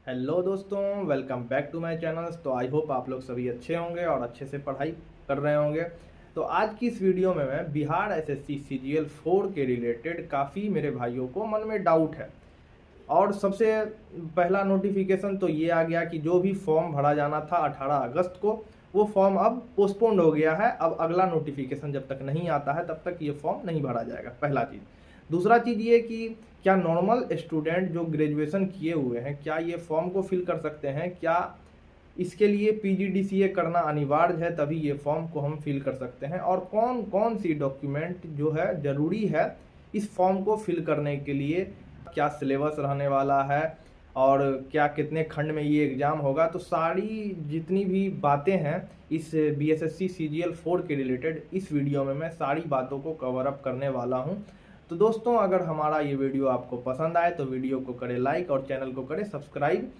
Hello दोस्तों, welcome back to my channel. तो I hope आप लोग सभी अच्छे होंगे और अच्छे से पढ़ाई कर रहे होंगे। तो आज की इस वीडियो में मैं बिहार एसएससी सीजीएल 4 के रिलेटेड काफ़ी मेरे भाइयों को मन में डाउट है। और सबसे पहला नोटिफिकेशन तो ये आ गया कि जो भी फॉर्म भरा जाना था 18 अगस्त को, वो फॉर्म अब पोस्टपोन्ड हो गया है। अब अगला नोटिफिकेशन जब तक नहीं आता है तब तक ये फॉर्म नहीं भरा जाएगा, पहला चीज़। दूसरा चीज़ ये कि क्या नॉर्मल स्टूडेंट जो ग्रेजुएशन किए हुए हैं, क्या ये फॉर्म को फिल कर सकते हैं? क्या इसके लिए पीजीडीसीए करना अनिवार्य है, तभी ये फॉर्म को हम फिल कर सकते हैं? और कौन कौन सी डॉक्यूमेंट जो है ज़रूरी है इस फॉर्म को फिल करने के लिए? क्या सिलेबस रहने वाला है और क्या कितने खंड में ये एग्ज़ाम होगा? तो सारी जितनी भी बातें हैं इस बीएसएससी सीजीएल 4 के रिलेटेड इस वीडियो में मैं सारी बातों को कवर अप करने वाला हूं। तो दोस्तों, अगर हमारा ये वीडियो आपको पसंद आए तो वीडियो को करें लाइक और चैनल को करें सब्सक्राइब।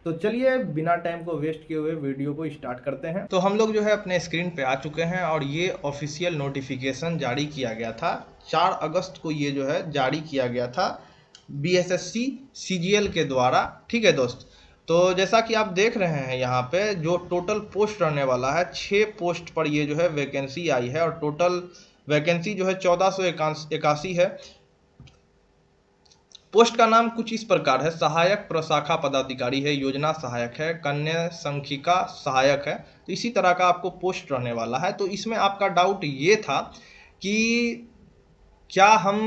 तो चलिए बिना टाइम को वेस्ट किए हुए वीडियो को स्टार्ट करते हैं। तो हम लोग जो है अपने स्क्रीन पे आ चुके हैं और ये ऑफिशियल नोटिफिकेशन जारी किया गया था 4 अगस्त को। ये जो है जारी किया गया था बीएसएससी सीजीएल के द्वारा। ठीक है दोस्त, तो जैसा कि आप देख रहे हैं यहाँ पे जो टोटल पोस्ट रहने वाला है, 6 पोस्ट पर ये जो है वैकेंसी आई है और टोटल वैकेंसी जो है 1481 है। पोस्ट का नाम कुछ इस प्रकार है: सहायक प्रशाखा पदाधिकारी है, योजना सहायक है, कन्या संखिका सहायक है। तो इसी तरह का आपको पोस्ट रहने वाला है। तो इसमें आपका डाउट ये था कि क्या हम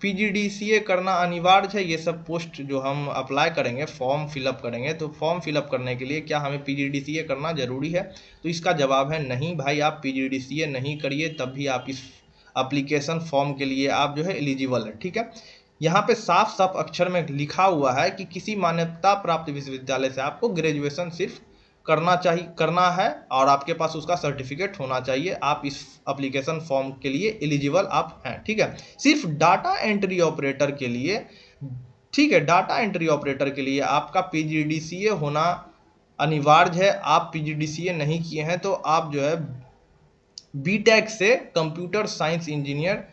पीजीडीसीए करना अनिवार्य है? ये सब पोस्ट जो हम अप्लाई करेंगे, फॉर्म फिलअप करेंगे, तो फॉर्म फिलअप करने के लिए क्या हमें पीजीडीसीए करना ज़रूरी है? तो इसका जवाब है नहीं भाई, आप पीजीडीसीए नहीं करिए तब भी आप इस एप्लीकेशन फॉर्म के लिए आप जो है एलिजिबल है। ठीक है, यहाँ पे साफ साफ अक्षर में लिखा हुआ है कि किसी मान्यता प्राप्त विश्वविद्यालय से आपको ग्रेजुएशन सिर्फ करना है और आपके पास उसका सर्टिफिकेट होना चाहिए। आप इस एप्लीकेशन फॉर्म के लिए एलिजिबल आप हैं। ठीक है, सिर्फ डाटा एंट्री ऑपरेटर के लिए, ठीक है, डाटा एंट्री ऑपरेटर के लिए आपका पीजीडीसीए होना अनिवार्य है। आप पीजीडीसीए नहीं किए हैं तो आप जो है बीटेक से computer science engineer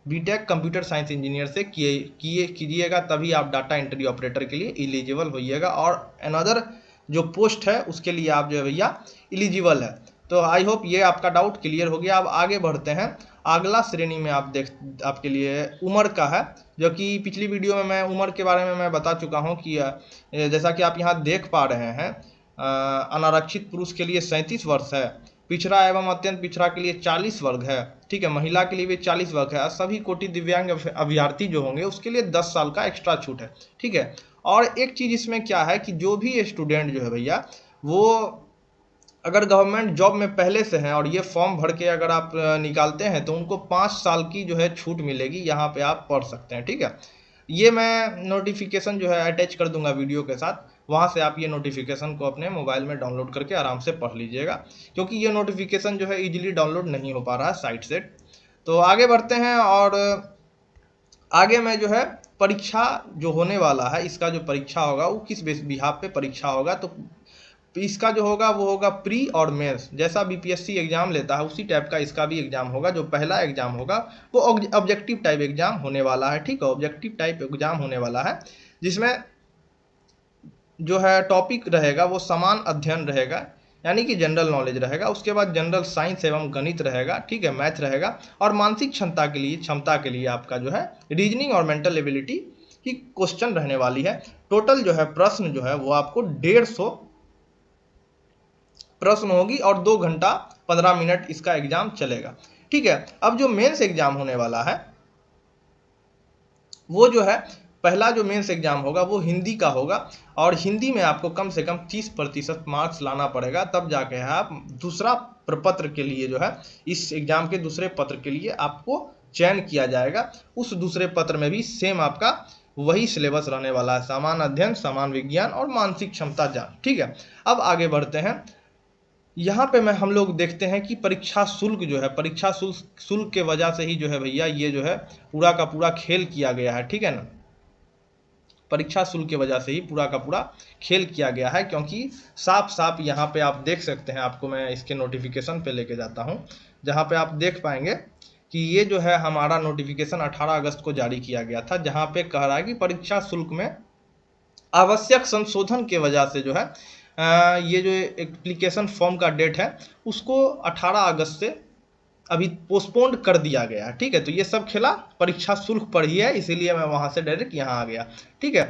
BTech computer science engineer से कीजिएगा, तभी आप डाटा एंट्री ऑपरेटर के लिए एलिजिबल होइएगा। और अनदर जो पोस्ट है उसके लिए आप जो है भैया एलिजिबल है। तो आई होप ये आपका डाउट क्लियर हो गया। अब आगे बढ़ते हैं। अगला श्रेणी में आपके लिए उम्र का है, जो कि पिछली वीडियो में मैं उम्र के बारे में मैं बता चुका हूँ कि जैसा कि आप यहाँ देख पा रहे हैं, अनारक्षित पुरुष के लिए 37 वर्ष है, पिछड़ा एवं अत्यंत पिछड़ा के लिए 40 वर्ग है। ठीक है, महिला के लिए भी 40 वर्ग है। सभी कोटि दिव्यांग अभ्यर्थी जो होंगे उसके लिए 10 साल का एक्स्ट्रा छूट है। ठीक है, और एक चीज़ इसमें क्या है कि जो भी स्टूडेंट जो है भैया, वो अगर गवर्नमेंट जॉब में पहले से हैं और ये फॉर्म भर के अगर आप निकालते हैं तो उनको 5 साल की जो है छूट मिलेगी। यहाँ पे आप पढ़ सकते हैं। ठीक है, ये मैं नोटिफिकेशन जो है अटैच कर दूंगा वीडियो के साथ, वहाँ से आप ये नोटिफिकेशन को अपने मोबाइल में डाउनलोड करके आराम से पढ़ लीजिएगा, क्योंकि ये नोटिफिकेशन जो है इजीली डाउनलोड नहीं हो पा रहा है साइट से। तो आगे बढ़ते हैं और आगे मैं जो है परीक्षा जो होने वाला है, इसका जो परीक्षा होगा वो किस बिहाफ पे परीक्षा होगा, तो इसका जो होगा वो होगा प्री और मेंस। जैसा बीपीएससी एग्जाम लेता है उसी टाइप का इसका भी एग्जाम होगा। जो पहला एग्जाम होगा वो ऑब्जेक्टिव टाइप एग्जाम होने वाला है। ठीक है, ऑब्जेक्टिव टाइप एग्जाम होने वाला है, जिसमें जो है टॉपिक रहेगा वो समान अध्ययन रहेगा, यानी कि जनरल नॉलेज रहेगा। उसके बाद जनरल साइंस एवं गणित रहेगा। ठीक है, मैथ रहेगा। और मानसिक क्षमता के लिए आपका जो है रीजनिंग और मेंटल एबिलिटी की क्वेश्चन रहने वाली है। टोटल जो है प्रश्न जो है वो आपको 150 प्रश्न होगी और 2 घंटा 15 मिनट इसका एग्जाम चलेगा। ठीक है, अब जो मेंस एग्जाम होने वाला है वो जो है पहला जो मेंस एग्जाम होगा वो हिंदी का होगा, और हिंदी में आपको कम से कम 30% मार्क्स लाना पड़ेगा, तब जाके है आप दूसरा प्रपत्र के लिए जो है इस एग्जाम के दूसरे पत्र के लिए आपको चयन किया जाएगा। उस दूसरे पत्र में भी सेम आपका वही सिलेबस रहने वाला है: समान अध्ययन, समान विज्ञान और मानसिक क्षमता जांच। ठीक है, अब आगे बढ़ते हैं। यहाँ पे हम लोग देखते हैं कि परीक्षा शुल्क जो है, परीक्षा शुल्क के वजह से ही जो है भैया ये जो है पूरा का पूरा खेल किया गया है। ठीक है ना, परीक्षा शुल्क की वजह से ही पूरा का पूरा खेल किया गया है, क्योंकि साफ साफ यहाँ पे आप देख सकते हैं। आपको मैं इसके नोटिफिकेशन पे लेके जाता हूँ, जहाँ पे आप देख पाएंगे कि ये जो है हमारा नोटिफिकेशन 18 अगस्त को जारी किया गया था, जहाँ पे कह रहा है कि परीक्षा शुल्क में आवश्यक संशोधन के वजह से जो है ये जो एप्लीकेशन फॉर्म का डेट है उसको 18 अगस्त से अभी पोस्टपोन्ड कर दिया गया है। ठीक है, तो ये सब खेला परीक्षा शुल्क पर ही है, इसीलिए मैं वहां से डायरेक्ट यहाँ आ गया। ठीक है,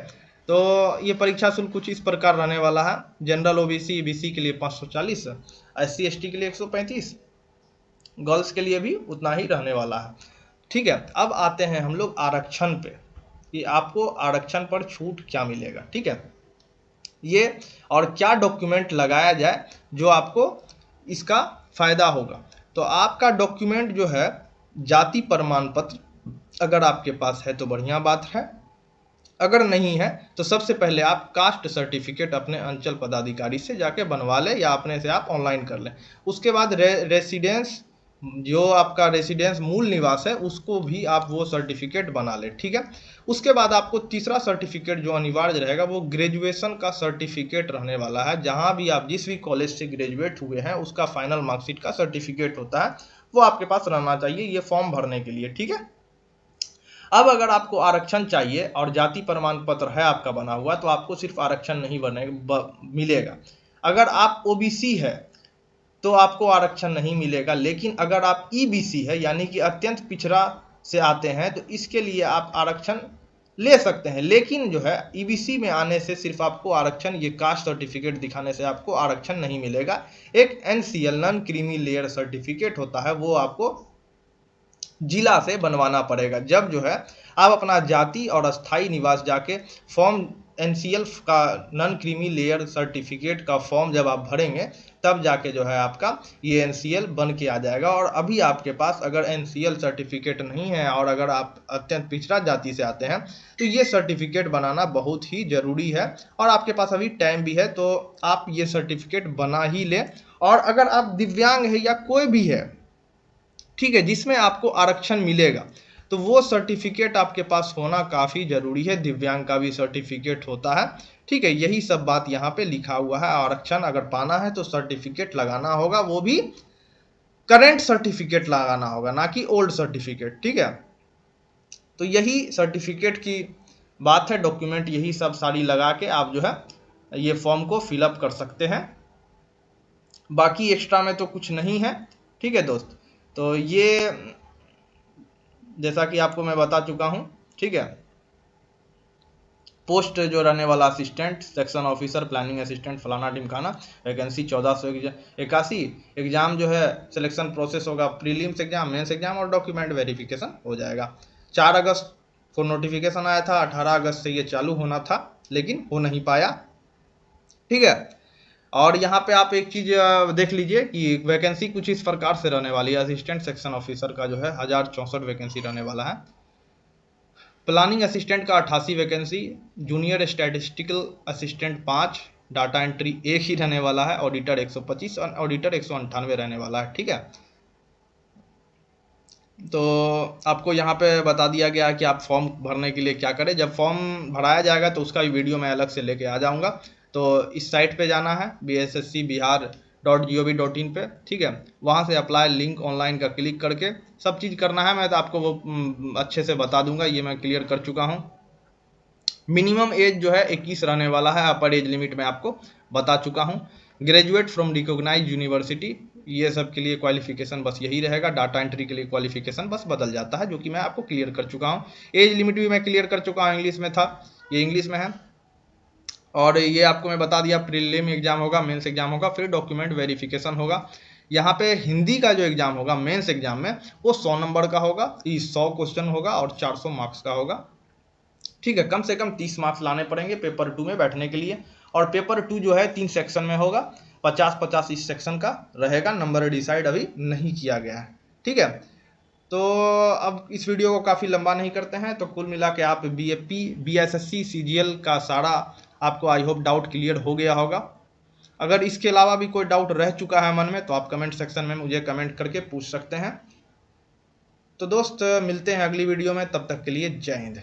तो ये परीक्षा शुल्क कुछ इस प्रकार रहने वाला है। जनरल ओबीसी बीसी के लिए 540, SC ST के लिए 135, गर्ल्स के लिए भी उतना ही रहने वाला है। ठीक है, अब आते हैं हम लोग आरक्षण पे कि आपको आरक्षण पर छूट क्या मिलेगा। ठीक है, ये और क्या डॉक्यूमेंट लगाया जाए जो आपको इसका फायदा होगा। तो आपका डॉक्यूमेंट जो है जाति प्रमाण पत्र, अगर आपके पास है तो बढ़िया बात है, अगर नहीं है तो सबसे पहले आप कास्ट सर्टिफिकेट अपने अंचल पदाधिकारी से जाके बनवा लें या अपने से आप ऑनलाइन कर लें। उसके बाद रेसिडेंस, जो आपका रेसिडेंस मूल निवास है उसको भी आप वो सर्टिफिकेट बना लें। ठीक है, उसके बाद आपको तीसरा सर्टिफिकेट जो अनिवार्य रहेगा वो ग्रेजुएशन का सर्टिफिकेट रहने वाला है। जहां भी आप जिस भी कॉलेज से ग्रेजुएट हुए हैं उसका फाइनल मार्कशीट का सर्टिफिकेट होता है, वो आपके पास रहना चाहिए ये फॉर्म भरने के लिए। ठीक है, अब अगर आपको आरक्षण चाहिए और जाति प्रमाण पत्र है आपका बना हुआ, तो आपको सिर्फ आरक्षण नहीं मिलेगा। अगर आप ओबीसी है तो आपको आरक्षण नहीं मिलेगा, लेकिन अगर आप ईबीसी है यानी कि अत्यंत पिछड़ा से आते हैं तो इसके लिए आप आरक्षण ले सकते हैं। लेकिन जो है ईबीसी में आने से सिर्फ आपको आरक्षण, ये कास्ट सर्टिफिकेट दिखाने से आपको आरक्षण नहीं मिलेगा। एक NCL non creamy layer certificate होता है, वो आपको जिला से बनवाना पड़ेगा। जब जो है आप अपना जाति और अस्थाई निवास जाके फॉर्म NCL का नॉन क्रीमी लेयर सर्टिफिकेट का फॉर्म जब आप भरेंगे तब जाके जो है आपका ये NCL बन के आ जाएगा। और अभी आपके पास अगर NCL सर्टिफिकेट नहीं है और अगर आप अत्यंत पिछड़ा जाति से आते हैं तो ये सर्टिफिकेट बनाना बहुत ही ज़रूरी है, और आपके पास अभी टाइम भी है तो आप ये सर्टिफिकेट बना ही लें। और अगर आप दिव्यांग है या कोई भी है, ठीक है, जिसमें आपको आरक्षण मिलेगा, तो वो सर्टिफिकेट आपके पास होना काफ़ी ज़रूरी है। दिव्यांग का भी सर्टिफिकेट होता है। ठीक है, यही सब बात यहाँ पे लिखा हुआ है। आरक्षण अगर पाना है तो सर्टिफिकेट लगाना होगा, वो भी करेंट सर्टिफिकेट लगाना होगा, ना कि ओल्ड सर्टिफिकेट। ठीक है, तो यही सर्टिफिकेट की बात है। डॉक्यूमेंट यही सब सारी लगा के आप जो है ये फॉर्म को फिलअप कर सकते हैं। बाकी एक्स्ट्रा में तो कुछ नहीं है। ठीक है दोस्त, तो ये जैसा कि आपको मैं बता चुका हूं। ठीक है, पोस्ट जो रहने वाला assistant section officer planning assistant फलाना ढिमकाना, वैकेंसी 1481। एग्जाम जो है सिलेक्शन प्रोसेस होगा, प्रीलिम्स एग्जाम, मेंस एग्जाम और डॉक्यूमेंट वेरिफिकेशन हो जाएगा। 4 अगस्त को नोटिफिकेशन आया था, 18 अगस्त से ये चालू होना था लेकिन हो नहीं पाया। ठीक है, और यहाँ पे आप एक चीज देख लीजिए कि वैकेंसी कुछ इस प्रकार से रहने वाली है। असिस्टेंट सेक्शन ऑफिसर का जो है 1064 वैकेंसी रहने वाला है। प्लानिंग असिस्टेंट का 88 vacancy, junior statistical assistant 5, data entry 1 ही रहने वाला है, ऑडिटर 125 और ऑडिटर 198 रहने वाला है। ठीक है, तो आपको यहाँ पे बता दिया गया है कि आप फॉर्म भरने के लिए क्या करें। जब फॉर्म भराया जाएगा तो उसका भी वीडियो मैं अलग से लेके आ जाऊँगा। तो इस साइट पे जाना है bsscbihar.gov.in पे। ठीक है, वहाँ से अप्लाई लिंक ऑनलाइन का क्लिक करके सब चीज़ करना है। मैं तो आपको वो अच्छे से बता दूंगा, ये मैं क्लियर कर चुका हूँ। मिनिमम एज जो है 21 रहने वाला है, अपर एज लिमिट में आपको बता चुका हूँ। ग्रेजुएट फ्रॉम रिकॉग्नाइज्ड यूनिवर्सिटी, ये सब के लिए क्वालिफिकेशन बस यही रहेगा। डाटा एंट्री के लिए क्वालिफिकेशन बस बदल जाता है, जो कि मैं आपको क्लियर कर चुका हूँ। एज लिमिट भी मैं क्लियर कर चुका हूँ, इंग्लिश में था, ये इंग्लिश में है। और ये आपको मैं बता दिया, प्रीलिम एग्जाम होगा, मेंस एग्जाम होगा, फिर डॉक्यूमेंट वेरिफिकेशन होगा। यहाँ पे हिंदी का जो एग्जाम होगा मेंस एग्जाम में, वो 100 नंबर का होगा, 100 क्वेश्चन होगा और 400 मार्क्स का होगा। ठीक है, कम से कम 30 मार्क्स लाने पड़ेंगे पेपर 2 में बैठने के लिए। और पेपर 2 जो है 3 सेक्शन में होगा, 50-50 इस सेक्शन का रहेगा। नंबर डिसाइड अभी नहीं किया गया है। ठीक है, तो अब इस वीडियो को काफ़ी लंबा नहीं करते हैं। तो कुल मिला के आप BAP BSSC CGL का सारा आपको आई होप डाउट क्लियर हो गया होगा। अगर इसके अलावा भी कोई डाउट रह चुका है मन में तो आप कमेंट सेक्शन में मुझे कमेंट करके पूछ सकते हैं। तो दोस्त मिलते हैं अगली वीडियो में, तब तक के लिए जय हिंद।